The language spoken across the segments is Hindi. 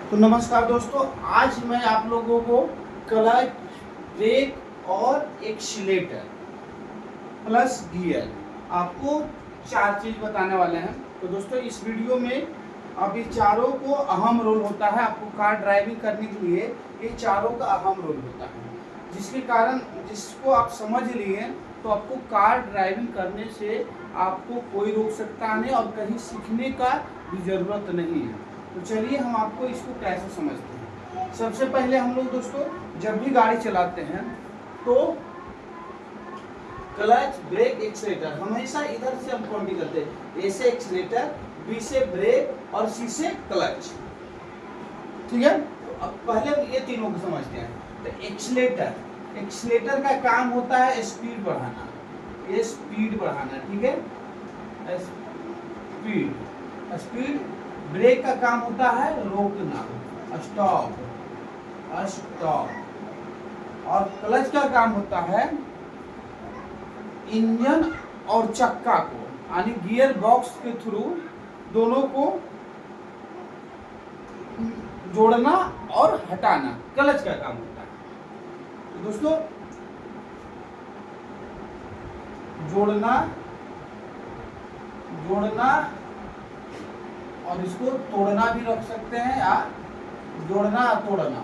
तो नमस्कार दोस्तों, आज मैं आप लोगों को क्लच, ब्रेक और एक्सीलेटर प्लस गियर आपको चार चीज बताने वाले हैं। तो दोस्तों इस वीडियो में अब ये चारों को अहम रोल होता है। आपको कार ड्राइविंग करने के लिए ये चारों का अहम रोल होता है, जिसके कारण जिसको आप समझ लिए तो आपको कार ड्राइविंग करने से आपको कोई रोक सकता नहीं और कहीं सीखने का भी ज़रूरत नहीं है। तो चलिए हम आपको इसको कैसे समझते हैं। सबसे पहले हम लोग दोस्तों जब भी गाड़ी चलाते हैं तो क्लच, ब्रेक, एक्सीलेटर हमेशा इधर से हम काउंटिंग करते हैं। ए से एक्सीलेटर, बी से ब्रेक और सी से क्लच। ठीक है, तो अब पहले हम ये तीनों को समझते हैं। तो एक्सीलेटर का काम होता है स्पीड बढ़ाना, ये स्पीड बढ़ाना। ठीक है, स्पीड। ब्रेक का काम होता है रोकना, स्टॉप। और क्लच का काम होता है इंजन और चक्का को यानी गियर बॉक्स के थ्रू दोनों को जोड़ना और हटाना क्लच का काम होता है। तो दोस्तों जोड़ना और इसको तोड़ना भी रख सकते हैं, या जोड़ना तोड़ना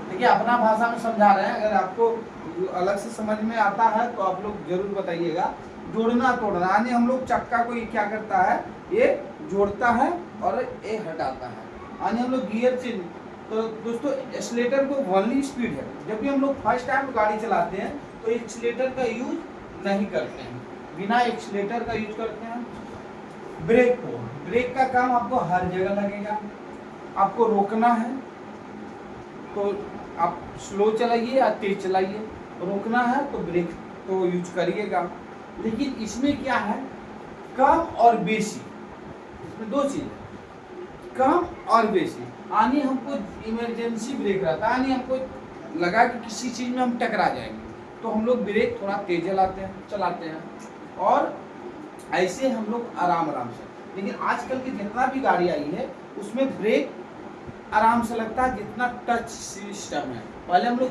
देखिए अपना भाषा में समझा रहे हैं। अगर आपको अलग से समझ में आता है तो आप लोग जरूर बताइएगा। जोड़ना तोड़ना यानी हम लोग चक्का को ये क्या करता है, ये जोड़ता है और ये हटाता है, यानी हम लोग गियर चेंज। तो दोस्तों एक्सीलेटर को ओनली स्पीड है। जब भी हम लोग फर्स्ट टाइम गाड़ी चलाते हैं तो एक्सीलेटर का यूज नहीं करते हैं, बिना एक्सीलेटर का यूज करते हैं। ब्रेक का काम आपको हर जगह लगेगा। आपको रोकना है तो आप स्लो चलाइए या तेज चलाइए, रोकना है तो ब्रेक तो यूज करिएगा। लेकिन इसमें क्या है, कम और बेसी, इसमें दो चीज है, कम और बेसी। यानी हमको इमरजेंसी ब्रेक रहता है, यानी हमको लगा कि किसी चीज में हम टकरा जाएंगे तो हम लोग ब्रेक थोड़ा तेज चलाते हैं और ऐसे हम लोग आराम से। लेकिन आजकल की जितना भी गाड़ी आई है उसमें ब्रेक आराम से लगता है, जितना टच सिस्टम है। पहले हम लोग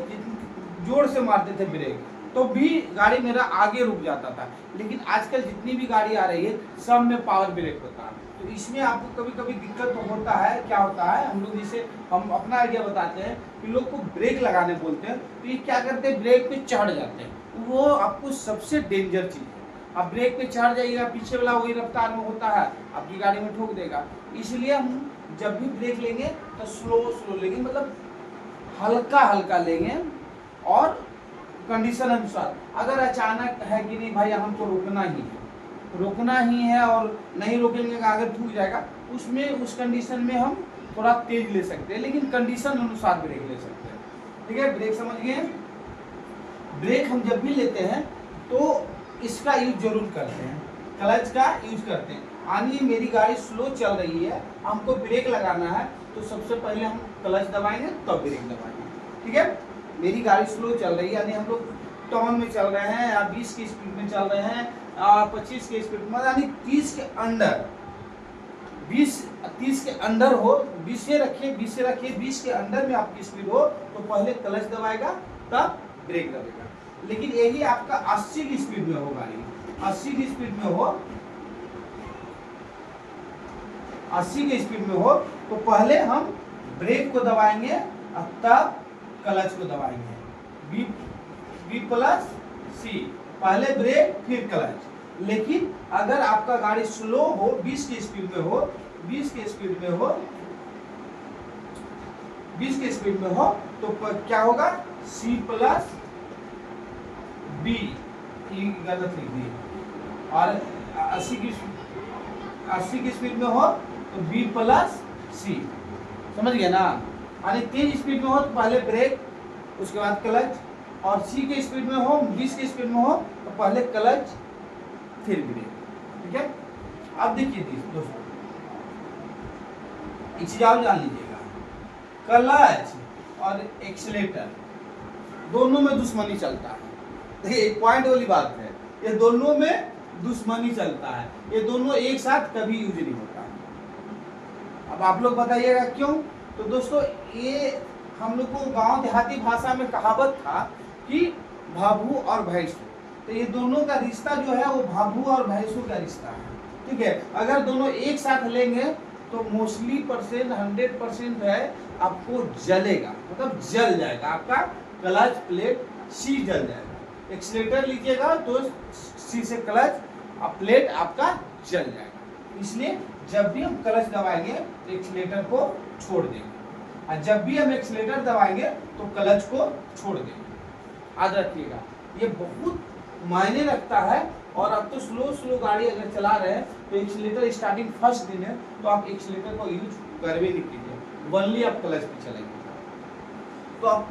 जोर से मारते थे ब्रेक तो भी गाड़ी मेरा आगे रुक जाता था, लेकिन आजकल जितनी भी गाड़ी आ रही है सब में पावर ब्रेक होता है। तो इसमें आपको कभी कभी दिक्कत तो होता है। क्या होता है, हम लोग जिसे हम अपना आइडिया बताते हैं कि लोग को ब्रेक लगाने बोलते हैं तो ये क्या करते हैं, ब्रेक पे चढ़ जाते हैं। वो आपको सबसे डेंजर चीज है। आप ब्रेक पे चढ़ जाइएगा, पीछे वाला वही रफ्तार में होता है, आपकी गाड़ी में ठोक देगा। इसलिए हम जब भी ब्रेक लेंगे तो स्लो लेंगे, मतलब हल्का लेंगे और कंडीशन अनुसार। अगर अचानक है कि नहीं भाई हमको रोकना ही है और नहीं रोकेंगे आगे ठुक जाएगा, उसमें उस कंडीशन में हम थोड़ा तेज ले सकते हैं, लेकिन कंडीशन अनुसार ब्रेक ले सकते हैं। ठीक है, ब्रेक समझ गए। ब्रेक हम जब भी लेते हैं तो इसका यूज जरूर करते हैं, क्लच का यूज करते हैं। यानी मेरी गाड़ी स्लो चल रही है, हमको ब्रेक लगाना है तो सबसे पहले हम क्लच दबाएंगे तब ब्रेक दबाएंगे। ठीक है, मेरी गाड़ी स्लो चल रही है यानी हम लोग टाउन में चल रहे हैं या 20 की स्पीड में चल रहे हैं, 25 की स्पीड में, यानी 30 के अंडर, 30 के अंडर हो, 20 से रखिए 20 के अंडर में आपकी स्पीड हो तो पहले क्लच दबाएगा तब ब्रेक दबाएगा। लेकिन यही आपका 80 की स्पीड में हो, गाड़ी 80 की स्पीड में हो, 80 की स्पीड में हो तो पहले हम ब्रेक को दबाएंगे और तब क्लच को दबाएंगे। बी प्लस सी, पहले ब्रेक फिर क्लच। लेकिन अगर आपका गाड़ी स्लो हो, 20 की स्पीड में हो, 20 की स्पीड में हो तो क्या होगा, सी प्लस बी, गलत लिख दी। और 80 की स्पीड में हो तो बी प्लस सी, समझ गए ना। यानी तेज स्पीड में हो तो पहले ब्रेक उसके बाद क्लच, और सी के स्पीड में हो, 20 की स्पीड में हो तो पहले क्लच फिर ब्रेक। ठीक है, अब देखिए दोस्तों एक चीज आप जान लीजिएगा, क्लच और एक्सीलेटर दोनों में दुश्मनी चलता है। देखिए एक पॉइंट वाली बात है, ये दोनों में दुश्मनी चलता है, ये दोनों एक साथ कभी यूज नहीं होता है। अब आप लोग बताइएगा क्यों? तो दोस्तों ये हम लोग को गांव देहाती भाषा में कहावत था कि भाभू और भैंसू, तो ये दोनों का रिश्ता जो है वो भाभू और भैंसू का रिश्ता है, ठीक है। अगर दोनों एक साथ लेंगे तो मोस्टली परसेंट 100% है आपको जलेगा, मतलब जल जाएगा, आपका क्लच प्लेट सी जल जाएगा। एक्सीलेटर लीजिएगा तो सी से क्लच प्लेट आपका जल जाएगा। इसलिए जब भी हम क्लच दबाएंगे तो एक्सीलेटर को छोड़ देंगे, और जब भी हम एक्सीलेटर दबाएंगे तो क्लच को छोड़ देंगे। याद रखिएगा, ये बहुत मायने रखता है। और अब तो स्लो गाड़ी अगर चला रहे हैं तो एक्सीलेटर स्टार्टिंग फर्स्ट दिन है तो आप एक्सीलेटर को यूज कर भी नहीं कीजिए, वनली आप क्लच पे चलेंगे। तो आप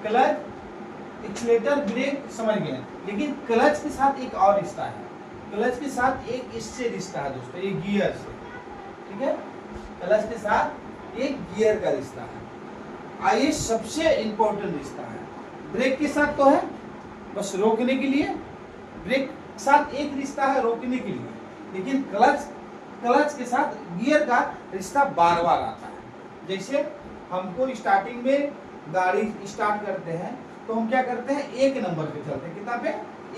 क्लच एक्सीलेटर ब्रेक समझ गए, लेकिन क्लच के साथ एक और रिश्ता है, क्लच के साथ एक इससे रिश्ता है दोस्तों, ये गियर से, ठीक है। क्लच के साथ एक गियर का रिश्ता है, आइए सबसे इंपॉर्टेंट रिश्ता है। ब्रेक के साथ तो है बस रोकने के लिए, ब्रेक साथ एक रिश्ता है रोकने के लिए, लेकिन क्लच के साथ गियर का रिश्ता बार बार आता है। जैसे हमको स्टार्टिंग में गाड़ी स्टार्ट करते हैं तो हम क्या करते हैं, एक नंबर पे चलते हैं, कितना पे,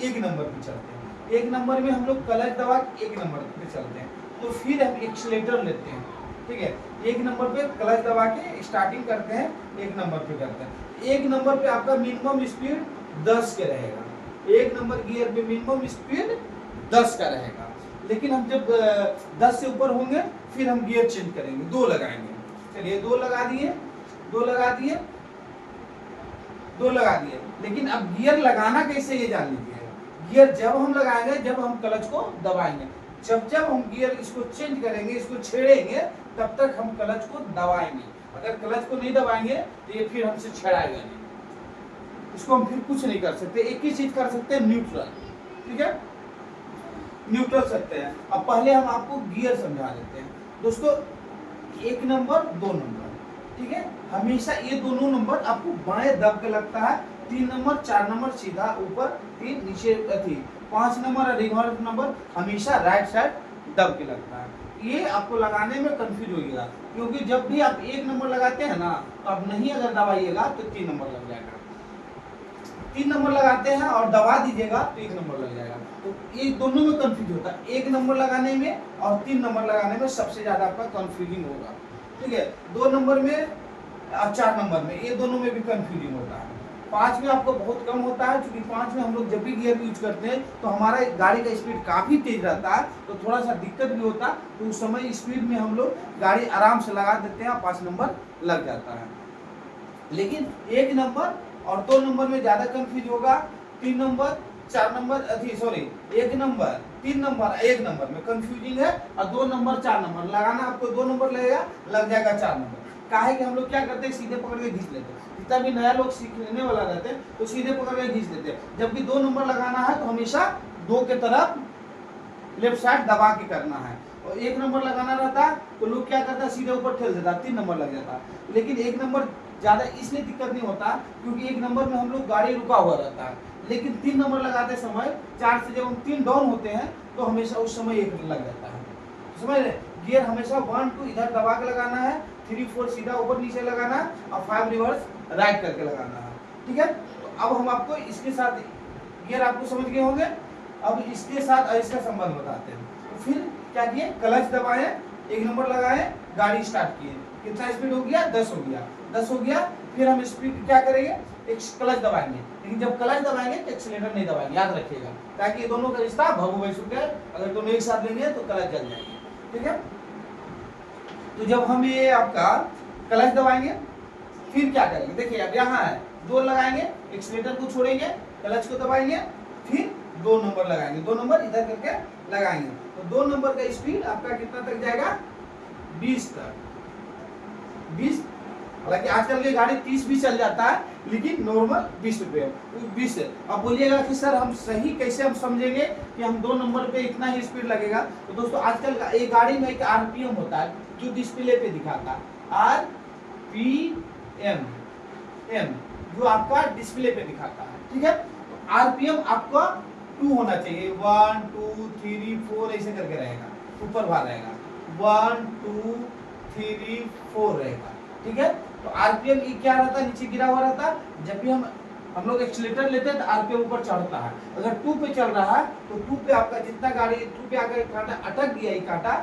एक नंबर पे चलते हैं। एक नंबर में हम लोग क्लच दबा के एक नंबर पे चलते हैं, तो फिर हम एक्सीलेटर लेते हैं, ठीक है। एक नंबर पे क्लच दबा के स्टार्टिंग करते हैं, एक नंबर पे करते हैं। एक नंबर पे आपका मिनिमम स्पीड 10 के रहेगा, एक नंबर गियर पे मिनिमम स्पीड 10 का रहेगा। लेकिन हम जब 10 से ऊपर होंगे फिर हम गियर चेंज करेंगे, 2 लगाएंगे। चलिए 2 लगा दिए, 2 लगा दिए, 2 लगा दिए। लेकिन अब गियर लगाना कैसे ये जान लीजिए। गियर जब हम लगाएंगे जब हम क्लच को दबाएंगे, जब हम गियर इसको चेंज करेंगे, इसको छेड़ेंगे, तब तक हम क्लच को दबाएंगे। अगर क्लच को नहीं दबाएंगे तो ये फिर हमसे छेड़ाएगा नहीं, इसको हम फिर कुछ नहीं कर सकते। एक ही चीज कर सकते हैं, न्यूट्रल, ठीक है, न्यूट्रल सकते हैं। अब पहले हम आपको गियर समझा देते हैं दोस्तों। 1 नंबर 2 नंबर, ठीक है, हमेशा ये दोनों नंबर आपको बाएं दब के लगता है। 3 नंबर 4 नंबर सीधा ऊपर, 3 नीचे, 5 नंबर और रिवर्स नंबर हमेशा राइट साइड दब के लगता है। ये आपको लगाने में कंफ्यूज होइएगा, क्योंकि जब भी आप 1 नंबर लगाते हैं ना तो आप नहीं अगर दबाइएगा तो 3 नंबर लग जाएगा, 3 नंबर लगाते हैं और दबा दीजिएगा तो 1 नंबर लग जाएगा। तो ये दोनों में कंफ्यूज होता है, 1 नंबर लगाने में और 3 नंबर लगाने में सबसे ज्यादा आपका कंफ्यूजिंग होगा, ठीक है। 2 नंबर में और 4 नंबर में, ये दोनों में भी कंफ्यूजिंग होता है। 5 में आपको बहुत कम होता है, क्योंकि 5 में हम लोग जब भी गियर यूज करते हैं तो हमारा गाड़ी का स्पीड काफी तेज रहता है, तो थोड़ा सा दिक्कत भी होता है। तो उस समय स्पीड में हम लोग गाड़ी आराम से लगा देते हैं, 5 नंबर लग जाता है। लेकिन 1 नंबर और 2 नंबर में ज्यादा कंफ्यूज होगा। 3 number 4 number, 1 number 3 number 1 number में कंफ्यूजिंग है, और 2 नंबर 4 नंबर लगाना आपको 2 नंबर लगेगा, लग जाएगा 4 नंबर। काहे कि हम लोग क्या करते हैं, सीधे पकड़ के घींच लेते हैं। जितना भी नया लोग सीखने वाला रहते हैं तो सीधे पकड़ के घींच लेते हैं। जब भी 2 नंबर लगाना है तो हमेशा 2 के तरफ लेफ्ट साइड दबा के करना है, और 1 नंबर लगाना रहता है तो लोग क्या करता है, सीधे ऊपर ठेल देता है, 3 नंबर लग जाता है। लेकिन 1 नंबर ज्यादा इसलिए दिक्कत नहीं होता क्योंकि 1 नंबर में हम लोग गाड़ी रुका हुआ रहता है। लेकिन 3 नंबर लगाते समय 4 से जब हम 3 डाउन होते हैं तो हमेशा उस समय 1 लग जाता है, समझ रहे। गियर हमेशा 1 2 इधर दबा के लगाना है, 3 4 सीधा ऊपर नीचे लगाना है, और 5 रिवर्स राइट करके लगाना है, ठीक है। तो अब हम आपको इसके साथ गियर आपको समझ गए होंगे। अब इसके साथ और इसका संबंध बताते हैं। तो फिर क्या किए, क्लच दबाए, 1 नंबर लगाए, गाड़ी स्टार्ट किए, कितना स्पीड हो गया, 10 हो गया, 10 हो गया। फिर हम स्पीड क्या करेंगे, एक क्लच दबाएंगे, लेकिन जब क्लच दबाएंगे तो एक्सीलेटर नहीं दबाएंगे, याद रखिएगा, ताकि ये दोनों का रिश्ता भगू भैंसू का, अगर दोनों एक साथ लेंगे तो क्लच जल जाएगी, ठीक है। तो जब हम ये आपका क्लच दबाएंगे फिर क्या करेंगे, देखिए अब यहाँ है 2 लगाएंगे, एक्सीलेटर को छोड़ेंगे, क्लच को दबाएंगे, फिर 2 नंबर लगाएंगे, 2 नंबर इधर करके लगाएंगे। तो 2 नंबर का स्पीड आपका कितना तक जाएगा, 20 तक, 20। हालांकि आजकल की गाड़ी 30 भी चल जाता है, लेकिन नॉर्मल 20 रुपये 20 है। अब बोलिएगा कि सर हम सही कैसे हम समझेंगे कि हम 2 नंबर पे इतना ही स्पीड लगेगा। तो दोस्तों आजकल एक गाड़ी में एक आरपीएम होता है जो डिस्प्ले पे दिखाता है, आरपीएम जो आपका डिस्प्ले पे दिखाता है, ठीक है। तो आरपीएम आपका 2 होना चाहिए, 1 2 3 4 ऐसे करके रहेगा, ऊपर भार रहेगा, 1 2 3 4 रहेगा, ठीक है। तो आरपीएम ये क्या रहता है, नीचे गिरा हुआ रहता है। जब भी हम लोग एक्सीलेटर लेते हैं तो आरपीएम ऊपर चढ़ता है। अगर 2 पे चल रहा है तो 2 पे आपका जितना गाड़ी 2 पे अगर कांटा अटक गया, ये कांटा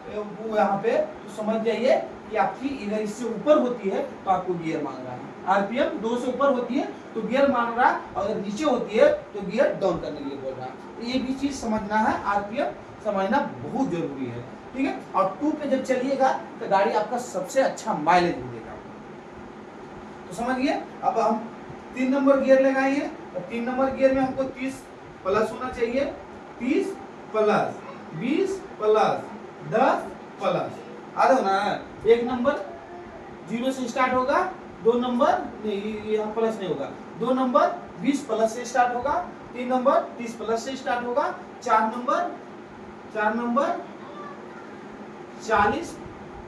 वो यहाँ पे, तो समझ जाइए कि आपकी इधर इससे ऊपर होती है तो आपको गियर मांग रहा है। आरपीएम 2 से ऊपर होती है तो गियर मांग रहा है, अगर नीचे होती है तो गियर डाउन करने के लिए बोल रहा है। तो ये भी चीज समझना है, आरपीएम समझना बहुत जरूरी है, ठीक है। और 2 पे जब चलिएगा तो गाड़ी आपका सबसे अच्छा माइलेज देगा। तो समझिए, अब हम 3 नंबर गियर लगाएंगे। तो 3 नंबर गियर में हमको 30 प्लस होना चाहिए, 30 प्लस 20 प्लस 10 प्लस आधा होना है। 1 नंबर 0 से स्टार्ट होगा, 2 नंबर नहीं, यहाँ प्लस नहीं होगा, 2 नंबर 20 प्लस से स्टार्ट होगा, 3 नंबर 30 प्लस से स्टार्ट होगा, 4 नंबर 40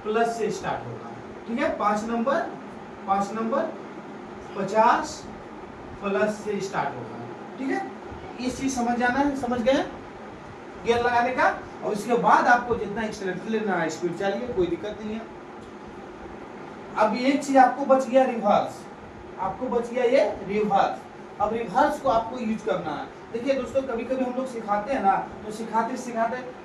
प्लस से स्टार्ट होगा, ठीक है। 5 नंबर 50 प्लस से स्टार्ट होगा, ठीक है। ये चीज समझ जाना है, समझ गए गियर लगाने का। और इसके बाद आपको जितना एक्सीलरेटर लेना है स्पीड चलिए, कोई दिक्कत नहीं है। अब एक चीज आपको बच गया, रिवर्स। आपको बच गया ये रिवर्स। अब रिवर्स को आपको यूज करना है। देखिए दोस्तों, कभी कभी हम लोग सिखाते हैं ना, तो सिखाते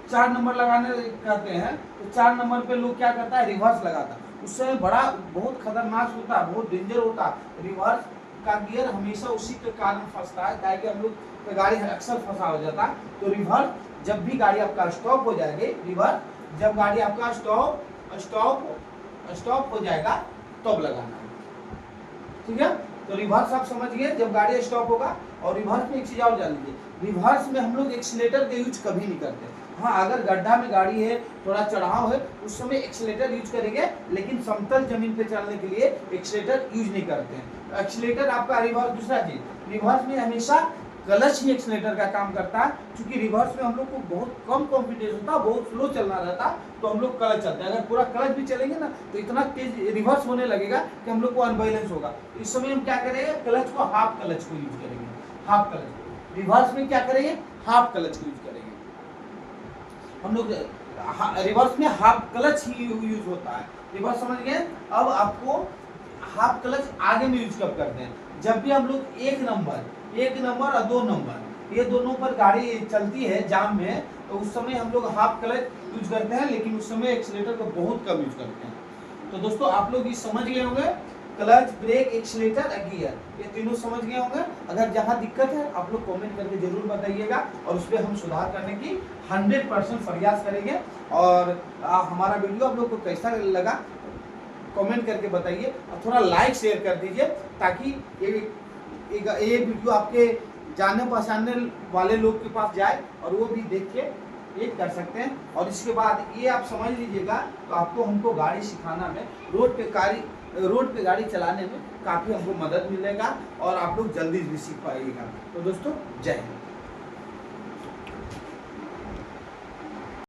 4 नंबर लगाने कहते हैं, तो 4 नंबर पे लोग क्या करता है, रिवर्स लगाता है। उस समय बहुत खतरनाक होता है, बहुत डेंजर होता है। रिवर्स का गियर हमेशा उसी के कारण फंसता है, ताकि हम लोग का गाड़ी अक्सर फंसा हो जाता है। तो रिवर्स जब भी गाड़ी आपका स्टॉप हो जाएगी, रिवर्स जब गाड़ी आपका स्टॉप हो जाएगा तब लगाना है, ठीक है। तो रिवर्स आप समझिए, जब गाड़ी स्टॉप होगा। और रिवर्स में एक चीज और जान लीजिए, रिवर्स में हम लोग एक्सीलेटर का यूज कभी नहीं करते। हाँ, अगर गड्ढा में गाड़ी है, थोड़ा चढ़ाव है, उस समय एक्सीलेटर यूज करेंगे, लेकिन समतल जमीन पे चलने के लिए एक्सीलेटर यूज नहीं करते हैं। एक्सीलेटर आपका रिवर्स, दूसरा चीज, रिवर्स में हमेशा क्लच ही एक्सीलेटर का काम करता है। क्योंकि रिवर्स में हम लोग को बहुत कम कॉन्फिडेंस होता है, बहुत स्लो चलना रहता, तो हम लोग क्लच चलते हैं। अगर पूरा क्लच भी चलेंगे ना, तो इतना तेज रिवर्स होने लगेगा कि हम लोग को अनबैलेंस होगा। इस समय हम क्या करेंगे, क्लच को हाफ क्लच को यूज करेंगे, हाफ क्लच। रिवर्स में क्या करेंगे, हाफ क्लच को यूज करेंगे हम लोग। रिवर्स में हाफ क्लच ही यूज होता है। रिवर्स समझ गए। अब आपको हाफ क्लच आगे में यूज कब करते हैं, जब भी हम लोग 1 नंबर और 2 नंबर, ये दोनों पर गाड़ी चलती है जाम में, तो उस समय हम लोग हाफ क्लच यूज करते हैं, लेकिन उस समय एक्सीलेटर को बहुत कम यूज करते हैं। तो दोस्तों, आप लोग ये समझ गए होंगे, क्लच, ब्रेक, एक्सीलेटर, गियर, ये तीनों समझ गए होंगे। अगर जहां दिक्कत है आप लोग कमेंट करके जरूर बताइएगा, और उस पर हम सुधार करने की 100% प्रयास करेंगे। और हमारा वीडियो आप लोग को कैसा लगा कमेंट करके बताइए, और थोड़ा लाइक शेयर कर दीजिए, ताकि ये वीडियो आपके जानने पहचानने वाले लोग के पास जाए और वो भी देख के ये कर सकते हैं। और इसके बाद ये आप समझ लीजिएगा, तो आपको हमको गाड़ी सिखाना में, रोड पे गाड़ी चलाने में काफ़ी हमको मदद मिलेगा, और आप लोग जल्दी भी सीख पाइएगा। तो दोस्तों, जय हिंद।